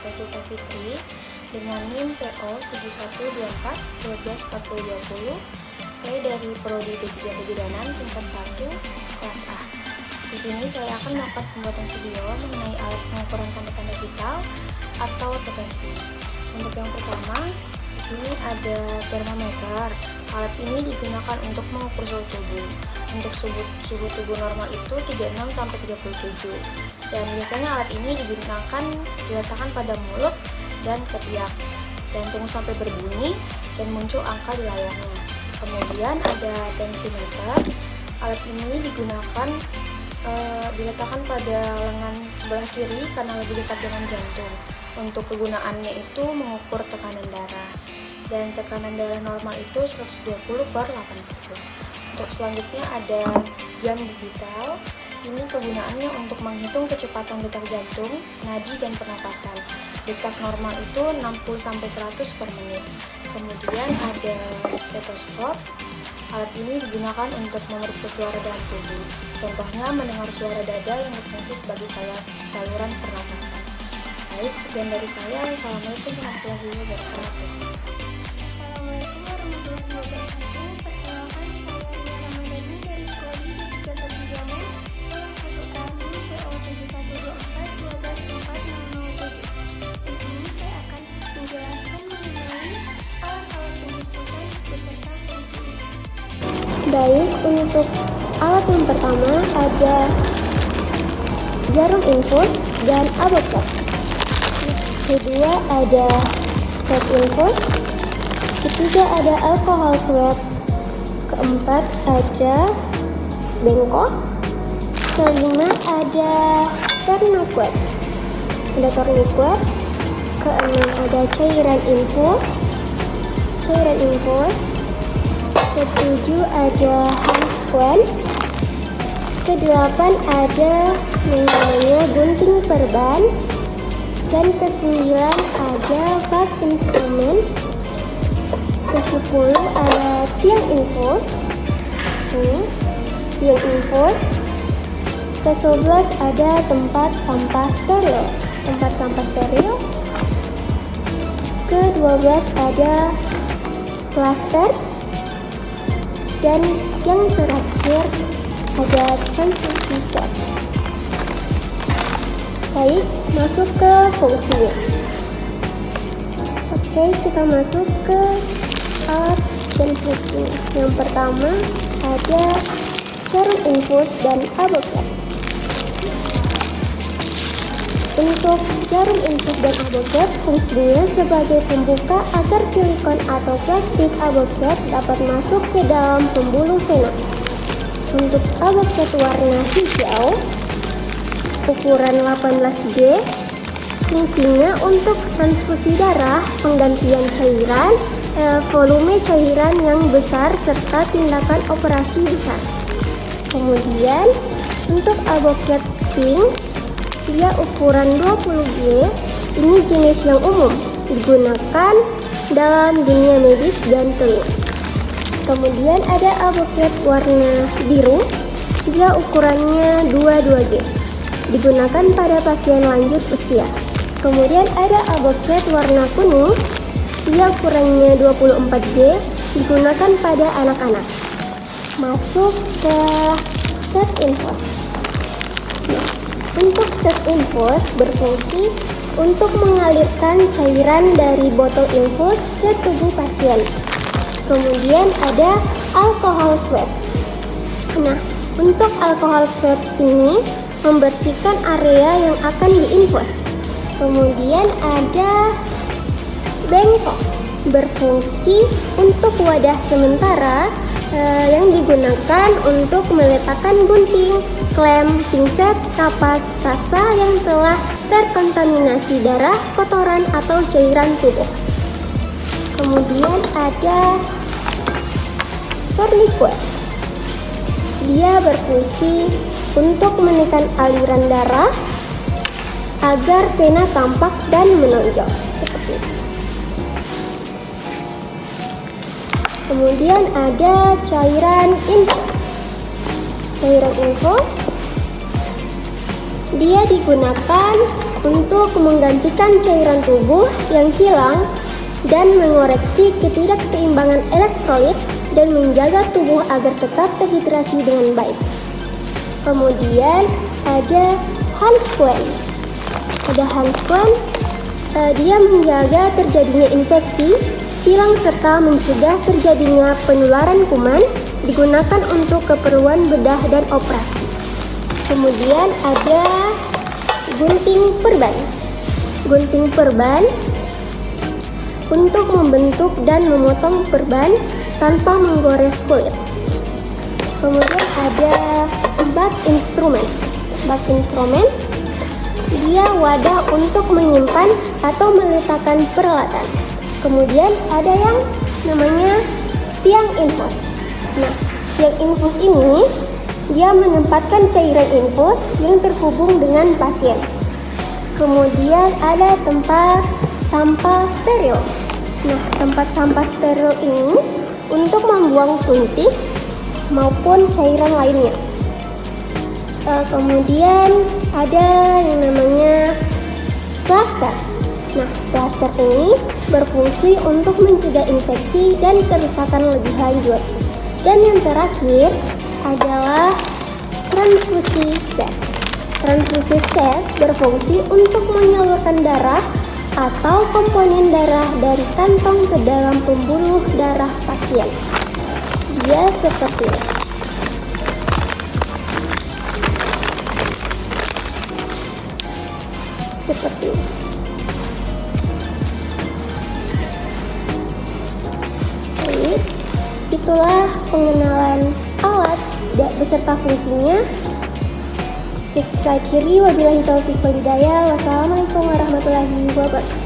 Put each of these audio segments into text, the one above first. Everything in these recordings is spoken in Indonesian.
Tes Fitri dengan NIM PO 7124 Saya dari Prodi D3 Kebidanan tingkat 1 kelas A. Di sini saya akan melakukan pembuatan video mengenai alat pengukuran tanda-tanda vital atau TTV. Untuk yang pertama, di sini ada termometer. Alat ini digunakan untuk mengukur suhu tubuh. Untuk suhu tubuh normal itu 36 sampai 37. Dan biasanya alat ini diletakkan pada mulut dan ketiak dan tunggu sampai berbunyi dan muncul angka di layarnya. Kemudian ada tensimeter. Alat ini diletakkan pada lengan sebelah kiri karena lebih dekat dengan jantung. Untuk kegunaannya itu mengukur tekanan darah. Dan tekanan darah normal itu 120/80. Untuk selanjutnya ada jam digital. Ini kegunaannya untuk menghitung kecepatan detak jantung, nadi, dan pernapasan. Detak normal itu 60-100 per menit. Kemudian ada stetoskop. Alat ini digunakan untuk memeriksa suara dalam tubuh. Contohnya mendengar suara dada yang berfungsi sebagai saluran pernapasan. Baik, sekian dari saya. Wassalamualaikum warahmatullahi wabarakatuh. Assalamualaikum warahmatullahi wabarakatuh. Perkenalkan, saya Ria Ramadhani dari Prodi D3 Kebidanan kelas 1A NIM PO 7124 124 007. Di sini saya akan menjelaskan mengenai alat-alat pengukuran beserta fungsi. Baik, untuk alat yang pertama ada jarum infus dan avokat. Kedua ada set infus. Ketiga ada alkohol swab. Keempat ada bengkok. Kelima ada tourniquet. Keenam ada cairan infus. Ketujuh ada handsquan. Kedelapan ada namanya gunting perban. Dan kesembilan ada bak instrumen. Ke-10 ada tiang infus. Ke-11 ada tempat sampah steril. Ke-12 ada plaster. Dan yang terakhir ada transfusi set. Baik, masuk ke fungsinya. Oke, kita masuk ke alat dan fungsinya. Yang pertama ada jarum infus dan avokat. Untuk jarum infus dan avokat fungsinya sebagai pembuka agar silikon atau plastik avokat dapat masuk ke dalam pembuluh vena. Untuk avokat warna hijau ukuran 18G, fungsinya untuk transfusi darah, penggantian cairan, volume cairan yang besar, serta tindakan operasi besar. Kemudian untuk avokat pink, dia ukuran 20G, ini jenis yang umum, digunakan dalam dunia medis dan klinis. Kemudian ada avokat warna biru, dia ukurannya 22G, digunakan pada pasien lanjut usia. Kemudian ada avokat warna kuning, dia ukurannya 24G, digunakan pada anak-anak. Masuk ke set infus. Untuk set infus berfungsi untuk mengalirkan cairan dari botol infus ke tubuh pasien. Kemudian ada alkohol swab. Nah, untuk alkohol swab ini membersihkan area yang akan diinfus. Kemudian ada bengkok, berfungsi untuk wadah sementara yang digunakan untuk meletakkan gunting, klem, pinset, kapas, kasa yang telah terkontaminasi darah, kotoran, atau cairan tubuh. Kemudian ada tourniquet. Dia berfungsi untuk menekan aliran darah agar vena tampak dan menonjol seperti itu. Kemudian ada cairan infus. Dia digunakan untuk menggantikan cairan tubuh yang hilang dan mengoreksi ketidakseimbangan elektrolit dan menjaga tubuh agar tetap terhidrasi dengan baik. Kemudian ada Hans-Queller. Dia menjaga terjadinya infeksi, silang serta mencegah terjadinya penularan kuman, digunakan untuk keperluan bedah dan operasi. Kemudian ada gunting perban. Gunting perban untuk membentuk dan memotong perban tanpa menggores kulit. Kemudian ada bak instrumen. Bak instrumen dia wadah untuk menyimpan atau meletakkan peralatan. Kemudian ada yang namanya tiang infus. Nah, tiang infus ini dia menempatkan cairan infus yang terhubung dengan pasien. Kemudian ada tempat sampah steril. Nah, tempat sampah steril ini untuk membuang suntik maupun cairan lainnya. Kemudian ada yang namanya plaster. Nah, plaster ini berfungsi untuk mencegah infeksi dan kerusakan lebih lanjut. Dan yang terakhir adalah transfusi set. Transfusi set berfungsi untuk menyalurkan darah atau komponen darah dari kantong ke dalam pembuluh darah pasien. Dia seperti ini. Seperti ini. Baik, itulah pengenalan alat beserta fungsinya. Saya akhiri, wabillahi taufiq wal hidayah. Wassalamualaikum warahmatullahi wabarakatuh.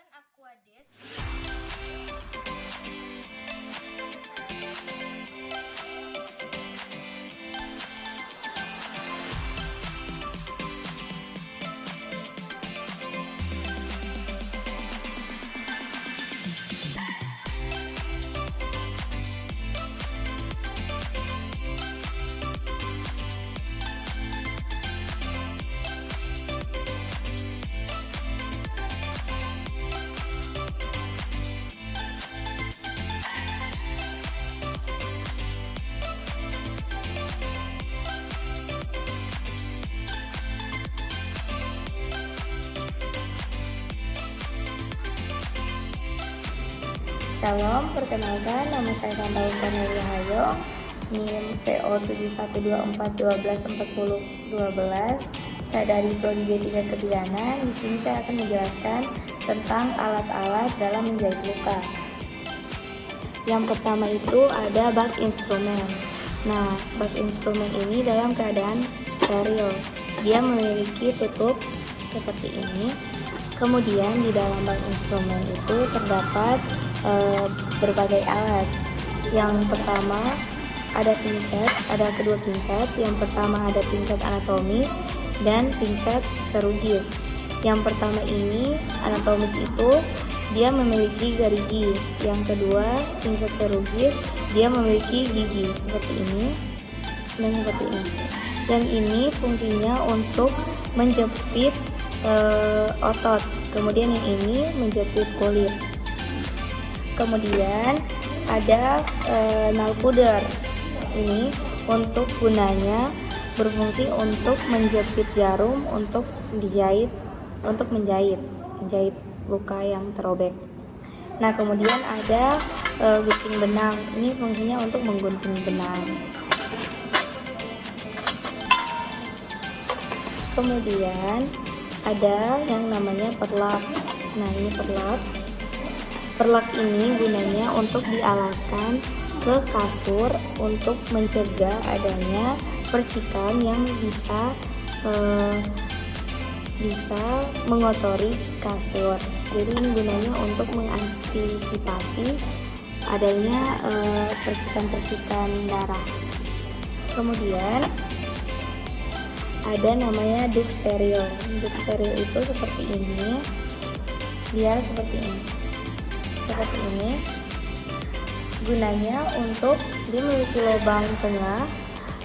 Aquades. Shalom, perkenalkan nama saya Santa Cornelia Hayong, NIM PO 7124124012. Saya dari Prodi D3 Kebidanan. Di sini saya akan menjelaskan tentang alat-alat dalam menjahit luka. Yang pertama itu ada bak instrumen. Nah, bak instrumen ini dalam keadaan steril. Dia memiliki tutup seperti ini. Kemudian di dalam bak instrumen itu terdapat berbagai alat. Yang pertama ada pinset, ada kedua pinset. Yang pertama ada pinset anatomis dan pinset chirurgis. Yang pertama ini anatomis itu dia memiliki gerigi. Yang kedua pinset chirurgis dia memiliki gigi seperti ini dan seperti ini. Yang ini fungsinya untuk menjepit otot. Kemudian yang ini menjepit kulit. Kemudian ada nail puder. Ini untuk gunanya berfungsi untuk menjepit jarum untuk menjahit luka yang terobek. Nah, kemudian ada gunting benang. Ini fungsinya untuk menggunting benang. Kemudian ada yang namanya perlak. Nah, ini perlak. Perlak ini gunanya untuk dialaskan ke kasur untuk mencegah adanya percikan yang bisa mengotori kasur. Jadi ini gunanya untuk mengantisipasi adanya percikan-percikan darah. Kemudian ada namanya duk steril. Duk steril itu seperti ini. Dia seperti ini. Seperti ini. Gunanya untuk dia memiliki lubang tengah.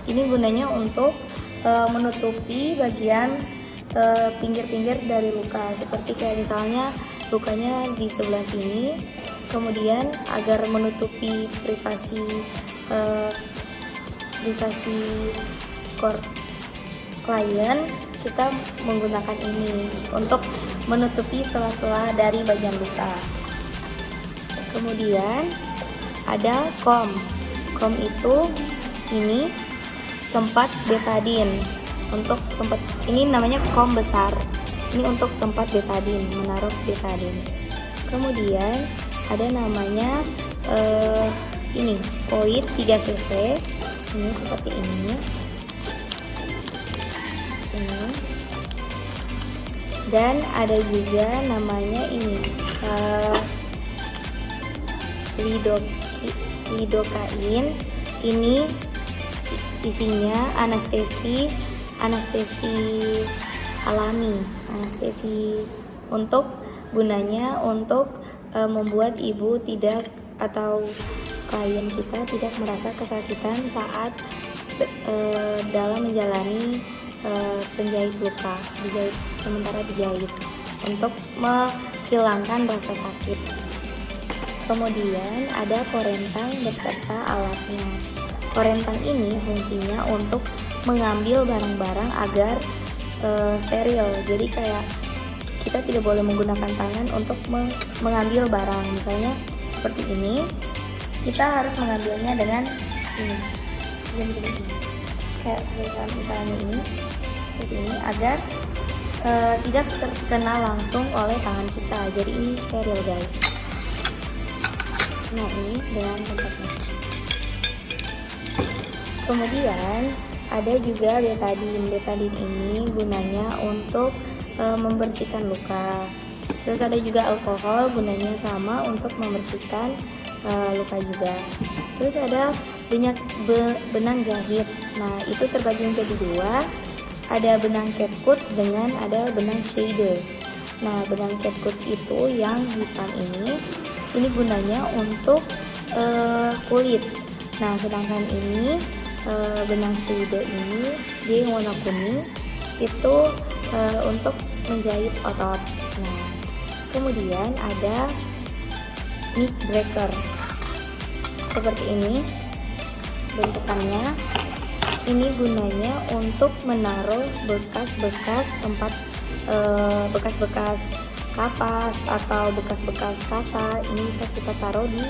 Ini gunanya untuk menutupi bagian pinggir-pinggir dari luka, seperti kayak misalnya lukanya di sebelah sini. Kemudian agar menutupi privasi klien, kita menggunakan ini untuk menutupi sela-sela dari bagian luka. Kemudian ada kom. Kom itu ini tempat betadin. Untuk tempat ini namanya kom besar. Ini untuk tempat betadin, menaruh betadin. Kemudian ada namanya ini spoid 3 cc. Ini seperti ini. Dan ada juga namanya ini lidokain. Ini isinya anestesi alami, anestesi untuk gunanya untuk membuat ibu tidak atau klien kita tidak merasa kesakitan saat dalam menjalani penjahit luka, sementara dijahit, untuk menghilangkan rasa sakit. Kemudian ada korentang beserta alatnya. Korentang ini fungsinya untuk mengambil barang-barang agar steril. Jadi kayak kita tidak boleh menggunakan tangan untuk mengambil barang. Misalnya seperti ini, kita harus mengambilnya dengan ini. Kayak seperti misalnya ini, seperti ini, agar tidak terkena langsung oleh tangan kita. Jadi ini steril, guys. Nah, ini dengan tempatnya. Kemudian ada juga betadin. Betadin ini gunanya untuk membersihkan luka. Terus ada juga alkohol, gunanya sama untuk membersihkan luka juga. Terus ada benang jahit. Nah, itu terbagi menjadi dua. Ada benang catgut dengan ada benang shader. Nah, benang catgut itu yang hitam ini gunanya untuk kulit. Nah, sedangkan ini benang shader ini dia yang warna kuning itu untuk menjahit otot. Nah, kemudian ada neck breaker seperti ini bentukannya. Ini gunanya untuk menaruh bekas-bekas bekas-bekas kapas atau bekas-bekas kasa. Ini bisa kita taruh di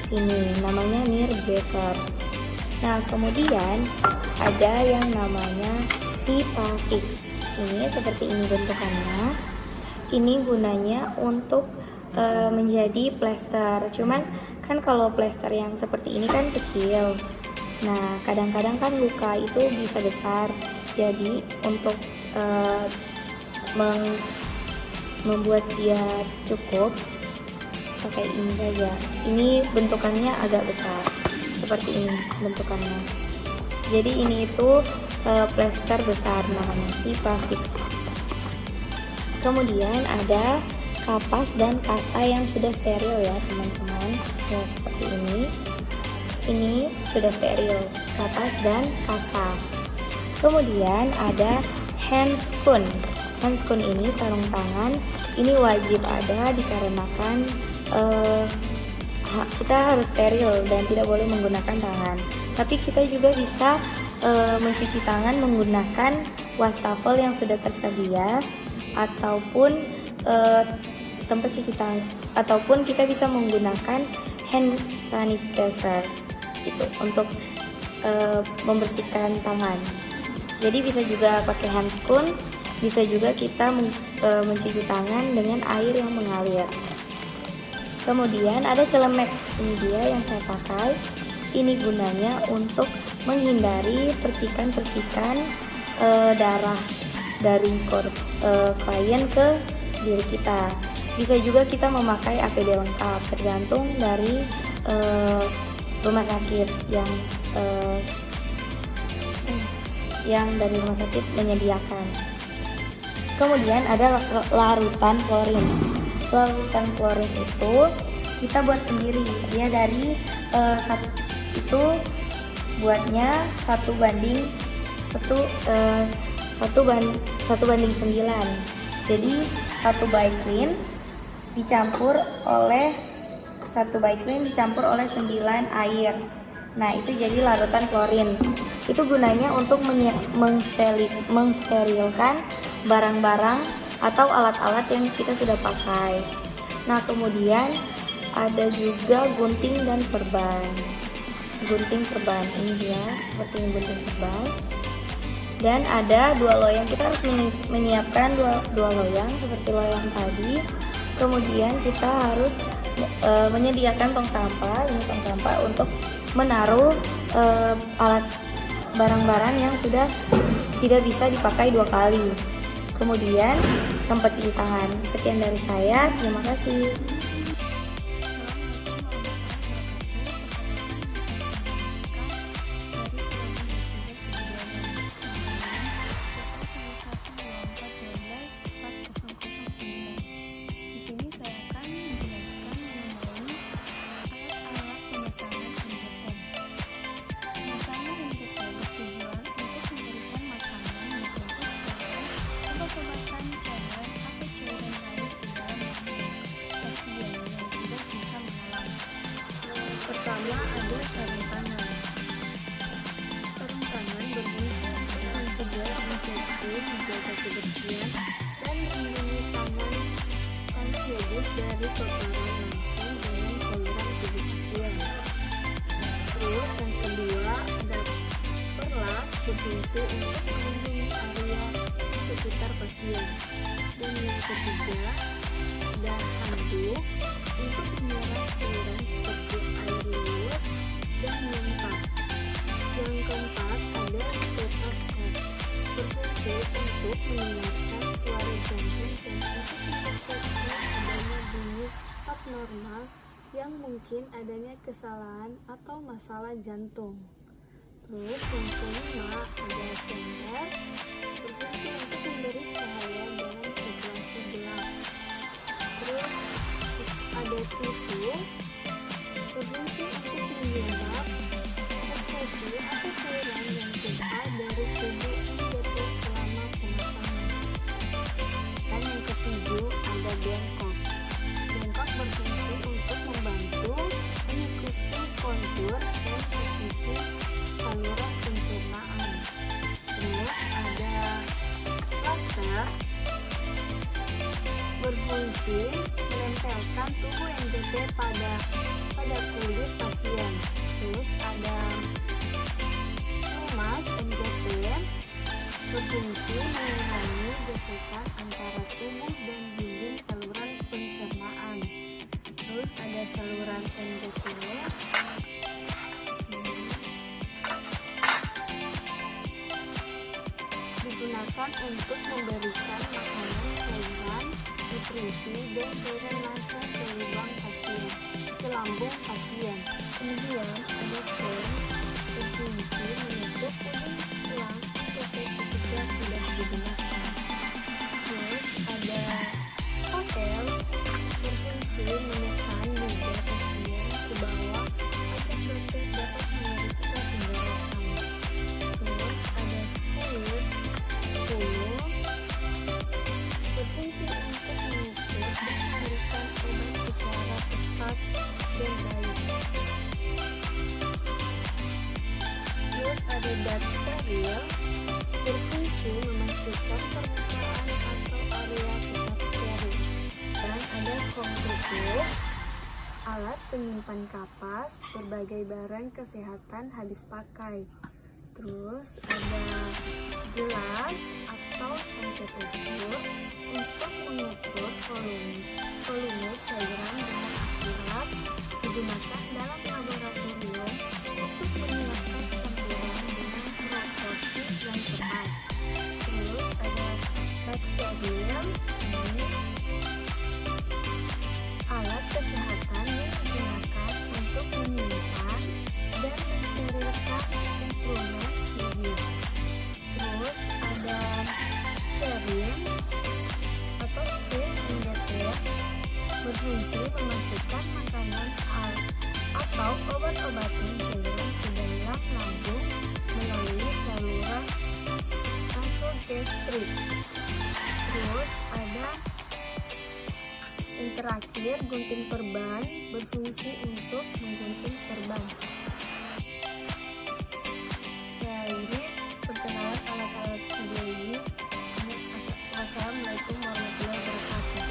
sini, namanya neck breaker. Nah, kemudian ada yang namanya Vipafix. Ini seperti ini bentukannya. Ini gunanya untuk menjadi plester. Cuman kan kalau plester yang seperti ini kan kecil. Nah, kadang-kadang kan luka itu bisa besar. Jadi untuk membuat dia cukup pakai ini saja. Ini bentukannya agak besar. Seperti ini bentukannya. Jadi ini itu plester besar namanya Vipafix. Kemudian ada kapas dan kasa yang sudah steril ya teman-teman. Ya seperti ini. Ini sudah steril, kapas dan kasa. Kemudian ada handscoon. Handscoon ini sarung tangan. Ini wajib ada dikarenakan kita harus steril dan tidak boleh menggunakan tangan. Tapi kita juga bisa mencuci tangan menggunakan wastafel yang sudah tersedia ataupun tempat cuci tangan, ataupun kita bisa menggunakan hand sanitizer itu untuk membersihkan tangan. Jadi bisa juga pakai handscoon, bisa juga kita mencuci tangan dengan air yang mengalir. Kemudian ada celemek, ini dia yang saya pakai. Ini gunanya untuk menghindari percikan-percikan darah dari klien ke diri kita. Bisa juga kita memakai APD lengkap, tergantung dari rumah sakit yang dari rumah sakit menyediakan. Kemudian ada larutan klorin. Larutan klorin itu kita buat sendiri. Dia dari itu buatnya 1:1 1:9. Jadi 1 Biclean dicampur oleh 9 air. Nah, itu jadi larutan klorin. Itu gunanya untuk mengsterilkan barang-barang atau alat-alat yang kita sudah pakai. Nah, kemudian ada juga gunting dan perban. Gunting perban ini dia seperti gunting perban. Dan ada 2 loyang. Kita harus menyiapkan dua loyang seperti loyang tadi. Kemudian kita harus menyediakan tong sampah. Ini tong sampah untuk menaruh alat barang-barang yang sudah tidak bisa dipakai 2 kali. Kemudian tempat cuci tangan. Sekian dari saya. Terima kasih. Pertama ada sarung tangan. Sarung tangan berfungsi untuk mencegah infeksi, menjaga kebersihan, dan melindungi tangan bebas dari kotoran langsung dengan cairan tubuh pasien. Terus yang kedua ada perlat, berfungsi untuk melindungi area sekitar pasien. Dan yang ketiga ada handuk untuk menyerap cairan seperti air liur dan muntah. Yang keempat ada stetoskop, berfungsi untuk mendengarkan suara jantung dan untuk mendeteksi normal yang mungkin adanya kesalahan atau masalah jantung. Terus yang kelima ada senter, berfungsi untuk memberi cahaya dengan situasi gelap. Terus ada tisu, berfungsi untuk menyerap sekresi atau cairan yang keluar dari tubuh endotel selama pemasangan. Dan yang ketujuh ada bengkok. Bengkok berfungsi untuk membantu mengikuti kontur dan posisi saluran pencernaan. Terus ada plaster, berfungsi menempelkan tubuh endotel pada kulit pasien. Terus ada pelumas endotel, berfungsi mengurangi gesekan antara tubuh dan dinding saluran pencernaan. Terus ada saluran endotel, digunakan untuk memberikan makanan, cairan, nutrisi, dan cairan langsung ke lubang pasien, ke lambung pasien. Kemudian ada pen, Berfungsi menutup kuning selang sampai ketika tidak digunakan. terus ada Hotel berfungsi menekan lidah pasien ke bawah agar dokter dapat memeriksa tenggorokan. Terus ada spool berfungsi untuk mengukur dan memberikan obat secara tepat dan baik. Terus ada dat steril, berfungsi memastikan permukaan atau area tetap steril. dan ada komputer, Alat penyimpan kapas berbagai barang kesehatan habis pakai. Terus ada gelas atau cangkir ukur untuk mengukur volume cairan dengan akurat, digunakan dalam laboratorium untuk menyiapkan campuran dengan proporsi yang tepat. Terus ada bag steril, ini alat kesehatan yang digunakan untuk menyimpan dan mensterilkan instrumen medis. Terus ada syringe atau syringe endotel, berfungsi memastikan makanan atau obat-obatan cairan ke dalam lambung melalui saluran nasogastrik. Terus ada yang terakhir, gunting perban, berfungsi untuk menggunting perban. Saya akhiri perkenalan alat-alat video ini. Wassalamualaikum warahmatullahi wabarakatuh.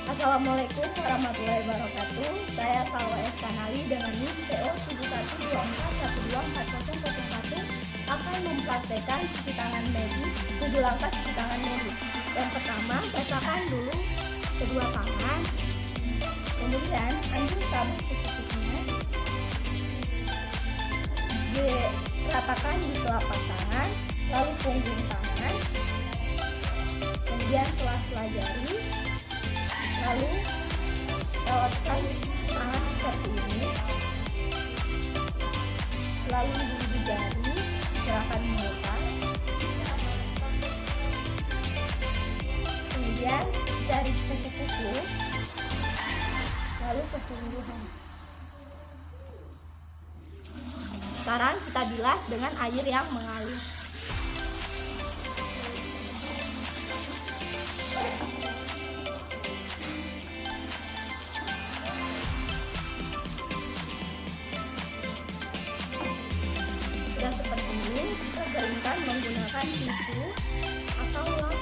Assalamualaikum warahmatullahi wabarakatuh. Saya Salwa S. Kanali dengan NIM PO 7124124001 akan mempraktekkan cuci tangan medis, 7 langkah cuci tangan medis. Yang pertama, basakan dulu kedua tangan, kemudian ambil sabun secukupnya, diratakan di telapak tangan, lalu punggung tangan, kemudian sela-sela jari, lalu lewatkan tangan seperti ini, lalu di jari gerakan memutar, kemudian dari kuku-kuku, lalu ke punggung. Sekarang kita bilas dengan air yang mengalir. Sudah seperti ini, kita keringkan menggunakan tisu atau lap